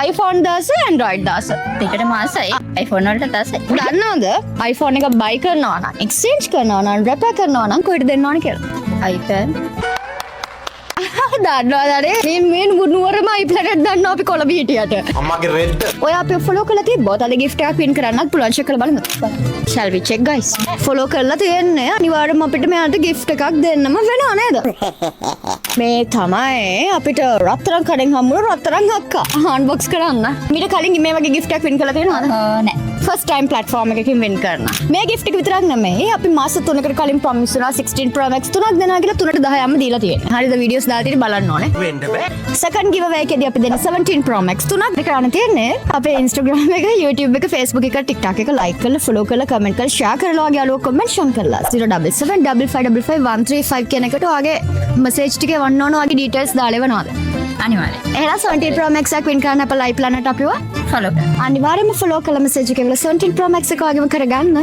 iPhone දාස Android දාස. දෙකට මාසයි iPhone වලට දාසයි. දන්නවද iPhone එක buy කරනවා නම් exchange කරනවා නම් repair කරනවා නම් කොහෙට දෙන්න ඕන කියලා? iPad දන්නවද මේ නුවරම iPad දන්නවා අපි කොළඹ හිටියට. අම්මගේ රෙඩ් ඔය අපි follow කරලා තිබ්බොත් අද gift එකක් win කරන්නත් පුළුවන් check කරලා බලමු. Shall we check guys? follow කරලා තියෙන්නේ අනිවාර්යයෙන්ම අපිට මෙයාට gift එකක් දෙන්නම වෙනවා නේද? මේ තමයි අපිට රත්තරන් කඩෙන් හම්බුන රත්තරන් අක්කා unbox කරන්න. මීට කලින් මේ වගේ gift එකක් win කරලා තියෙනවද? නෑ. first time platform එකකින් win කරන. මේ gift එක විතරක් නෙමෙයි අපි මාස 3කට කලින් promise වුණා 16 Pro Max 3ක් දෙනවා කියලා 3ට 10ක්ම දීලා තියෙනවා. හරිද? videos දාලා තියෙන බලන්න ඕනේ. වෙන්න බෑ. second giveaway එකේදී අපි දෙන 17 Pro Max 3ක් කරන්න තියෙන්නේ. අපේ Instagram එක, YouTube එක, Facebook එක, TikTok එක like කරලා, follow කරලා, comment කරලා, share කරලා වගේ අලුත් mention කරලා 0775555 කියන එකට ඔයාගේ message ටිකේ වන්න ඕන වගේ details දාලා එවනවාද? අනිවාර්යයෙන්. එහෙනම් 17 Pro Max එක win කරන්න අපේ live planet අපිව follow කරන්න. අනිවාර්යයෙන්ම follow කරලා message එක එවලා 17 Pro Max එක වගේම කරගන්න.